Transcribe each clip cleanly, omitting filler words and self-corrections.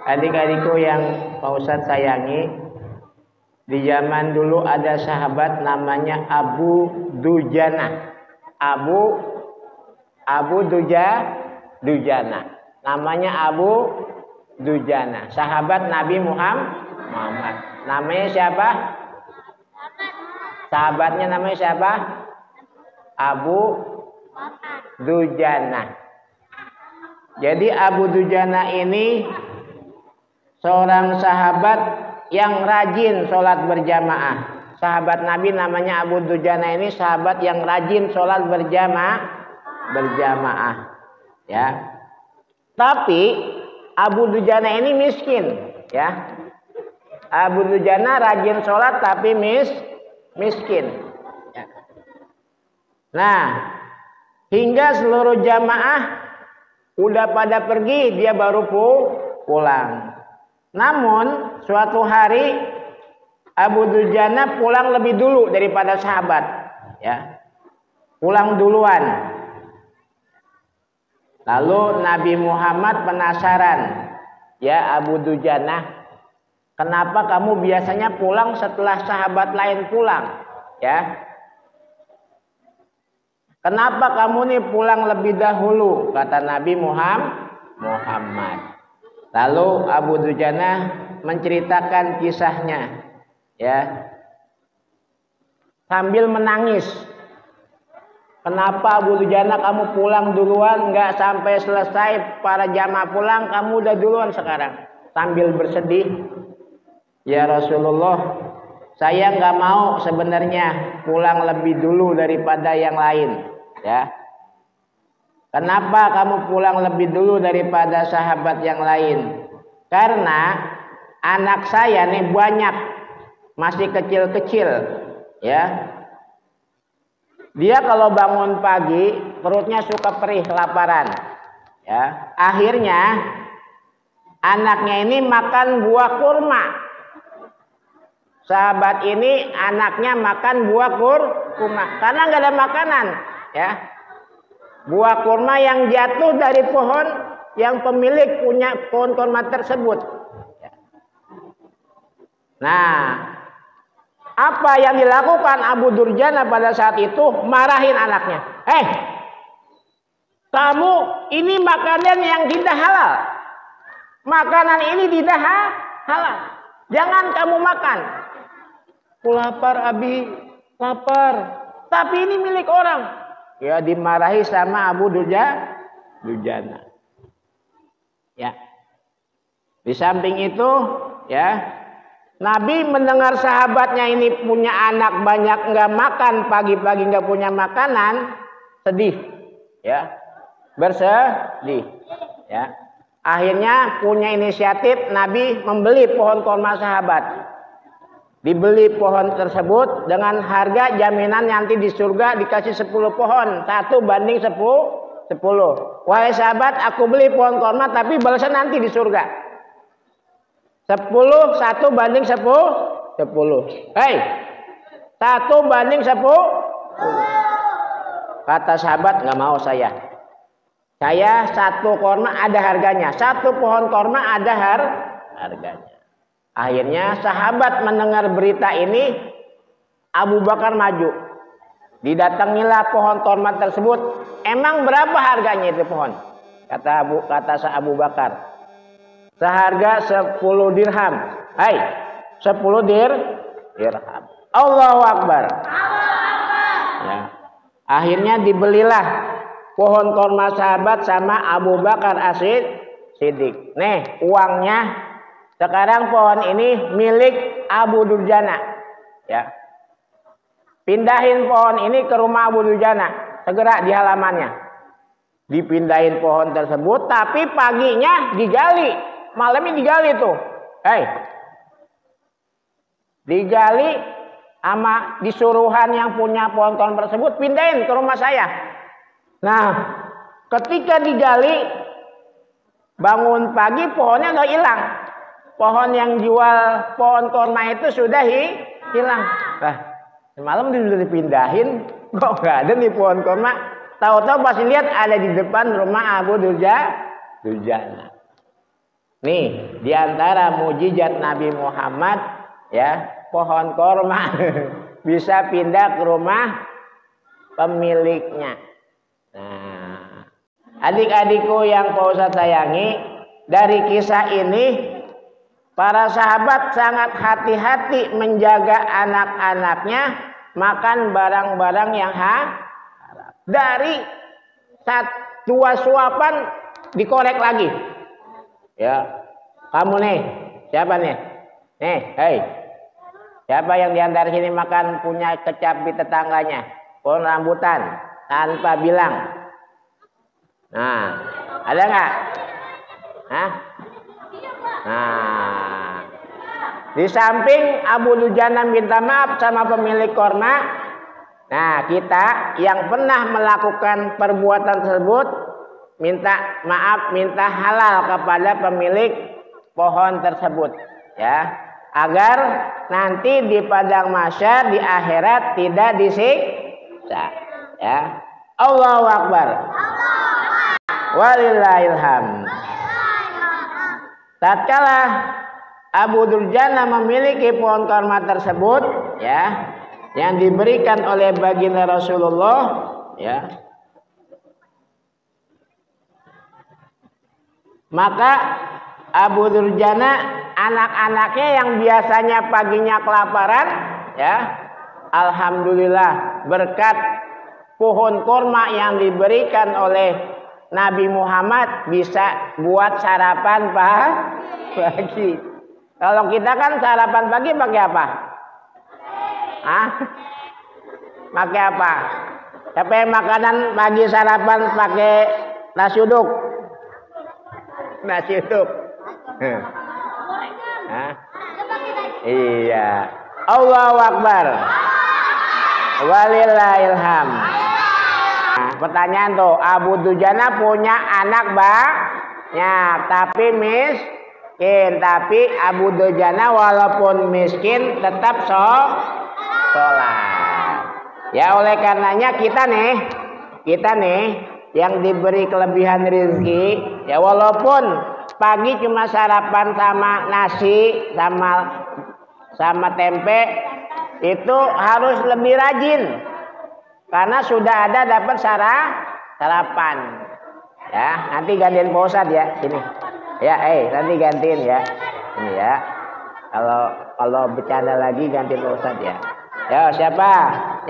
Adik-adikku yang Pak Ustadz sayangi, di zaman dulu ada sahabat namanya Abu Dujana. Abu Dujana. Namanya Abu Dujana. Sahabat Nabi Muhammad. Namanya siapa? Sahabatnya namanya siapa? Abu Dujana. Jadi Abu Dujana ini seorang sahabat yang rajin sholat berjamaah. Sahabat Nabi namanya Abu Dujana ini sahabat yang rajin sholat berjamaah. Ya. Tapi Abu Dujana ini miskin. Ya. Abu Dujana rajin sholat tapi miskin. Ya. Nah, hingga seluruh jamaah udah pada pergi, dia baru pulang. Namun suatu hari Abu Dujana pulang lebih dulu daripada sahabat, ya. Pulang duluan. Lalu Nabi Muhammad penasaran, ya Abu Dujana, kenapa kamu biasanya pulang setelah sahabat lain pulang, ya? Kenapa kamu nih pulang lebih dahulu? Kata Nabi Muhammad. Lalu Abu Dujana menceritakan kisahnya, ya, sambil menangis. Kenapa Abu Dujana kamu pulang duluan, nggak sampai selesai para jamaah pulang, kamu udah duluan sekarang? Sambil bersedih, ya Rasulullah, saya nggak mau sebenarnya pulang lebih dulu daripada yang lain, ya. Kenapa kamu pulang lebih dulu daripada sahabat yang lain? Karena anak saya nih banyak, masih kecil-kecil, ya. Dia kalau bangun pagi perutnya suka perih, kelaparan, ya. Akhirnya anaknya ini makan buah kurma. Sahabat ini anaknya makan buah kurma karena nggak ada makanan, ya. Buah kurma yang jatuh dari pohon yang pemilik punya pohon kurma tersebut. Nah, apa yang dilakukan Abu Dujana pada saat itu? Marahin anaknya. Kamu ini makanan yang tidak halal. Makanan ini tidak halal. Jangan kamu makan. Aku lapar, Abi. Lapar. Tapi ini milik orang. Ya, dimarahi sama Abu Dujana. Ya. Di samping itu, ya, Nabi mendengar sahabatnya ini punya anak banyak, nggak makan, pagi-pagi nggak punya makanan, sedih, ya, bersedih, ya. Akhirnya punya inisiatif, Nabi membeli pohon kurma sahabat. Dibeli pohon tersebut dengan harga jaminan nanti di surga dikasih 10 pohon, 1:10. Wahai sahabat, aku beli pohon kurma tapi balasan nanti di surga. 1:10. Hei, 1:10. Kata sahabat, nggak mau saya. Saya satu kurma ada harganya, satu pohon kurma ada harganya. Akhirnya sahabat mendengar berita ini, Abu Bakar maju. Didatangilah pohon kurma tersebut. Emang berapa harganya itu pohon? Kata Abu Bakar, seharga 10 dirham. 10 dirham. Allahu Akbar. Ya. Akhirnya dibelilah pohon kurma sahabat sama Abu Bakar As-Siddiq. Nih uangnya. Sekarang pohon ini milik Abu Dujana, ya. Pindahin pohon ini ke rumah Abu Dujana, segera di halamannya. Dipindahin pohon tersebut, tapi paginya digali, malamnya digali tuh. Digali sama disuruhan yang punya pohon tersebut, pindahin ke rumah saya. Nah, ketika digali, bangun pagi pohonnya udah hilang. Pohon yang jual pohon kurma itu sudah hilang. Semalam sudah dipindahin, kok nggak ada nih pohon kurma. Tahu-tahu pas lihat ada di depan rumah Abu Dujana. Nih, diantara mujizat Nabi Muhammad ya, pohon korma bisa pindah ke rumah pemiliknya. Nah, adik-adikku yang Pak Ustadz sayangi, dari kisah ini para sahabat sangat hati-hati menjaga anak-anaknya makan barang-barang yang haram. Dari dua suapan dikorek lagi. Ya, kamu nih, siapa nih? Nih, hei, siapa yang diantara sini makan punya kecapi tetangganya, pohon rambutan tanpa bilang? Nah, ada nggak? Hah? Nah, di samping Abu Dujana minta maaf sama pemilik korma. Nah, kita yang pernah melakukan perbuatan tersebut minta maaf, minta halal kepada pemilik pohon tersebut, ya, agar nanti di padang mahsyar di akhirat tidak disiksa, ya. Allahu Akbar. Walillahilham. Tatkala Abu Durjana memiliki pohon korma tersebut, ya, yang diberikan oleh baginda Rasulullah, ya, maka Abu Durjana anak-anaknya yang biasanya paginya kelaparan, ya, alhamdulillah berkat pohon korma yang diberikan oleh Nabi Muhammad bisa buat sarapan pagi. Kalau kita kan sarapan pagi pakai apa? Hah? Pakai apa? Tapi makanan pagi sarapan pakai nasi uduk. Nasi uduk. Hah? Iya. Allahu Akbar. Walillahilham. Nah, pertanyaan tuh, Abu Dujana punya anak banyak, tapi miskin. Tapi Abu Dujana walaupun miskin tetap sholat. Ya, oleh karenanya kita nih yang diberi kelebihan rezeki, ya walaupun pagi cuma sarapan sama nasi sama tempe, itu harus lebih rajin karena sudah ada dapat sarapan. Ya, nanti gantiin Pak Ustadz ya sini. Ya, nanti gantiin ya. Ini ya. Kalau bercanda lagi gantiin Pak Ustadz ya. Ya, siapa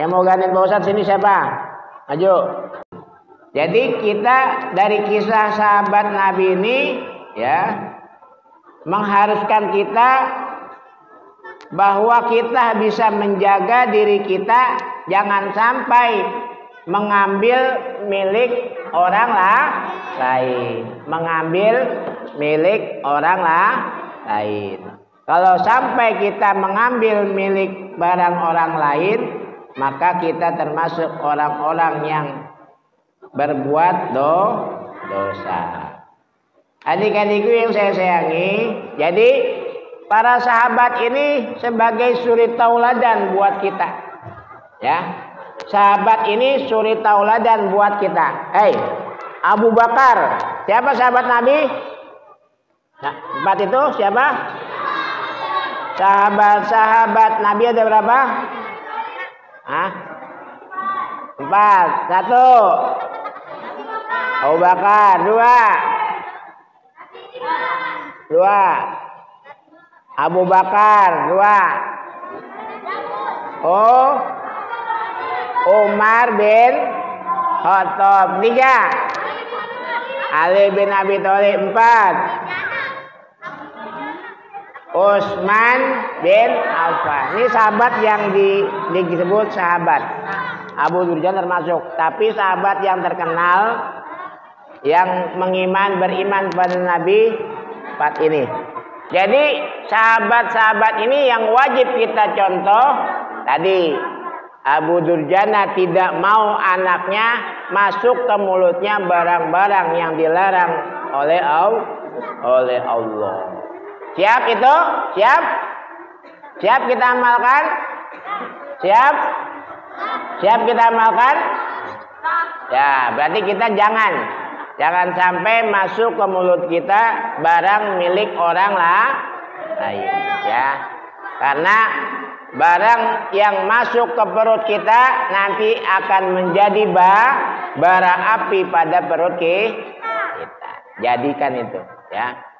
yang mau gantiin Pak Ustadz sini siapa? Maju. Jadi kita dari kisah sahabat Nabi ini, ya, mengharuskan kita bahwa kita bisa menjaga diri kita jangan sampai mengambil milik orang lain, lain. Kalau sampai kita mengambil milik barang orang lain, maka kita termasuk orang-orang yang berbuat dosa. Adik-adikku yang saya sayangi, jadi para sahabat ini sebagai suri tauladan buat kita, ya. Sahabat ini suri tauladan buat kita. Abu Bakar, siapa sahabat Nabi? Nah, 4 itu siapa? Sahabat Nabi ada berapa? 4. 1 Abu Bakar. 2 Abu Bakar. 2 Umar bin Khattab. 3 Ali bin Abi Thalib. 4 Utsman bin Affan. Ini sahabat yang disebut sahabat. Abu Durjana termasuk. Tapi sahabat yang terkenal yang beriman pada Nabi 4 ini. Jadi sahabat-sahabat ini yang wajib kita contoh. Tadi Abu Durjana tidak mau anaknya masuk ke mulutnya barang-barang yang dilarang oleh Allah. Siap itu? Siap kita amalkan? Siap kita amalkan? Ya, berarti kita jangan Jangan sampai masuk ke mulut kita barang milik orang lain, ya. Karena barang yang masuk ke perut kita nanti akan menjadi bara api pada perut kita. Jadikan itu, ya.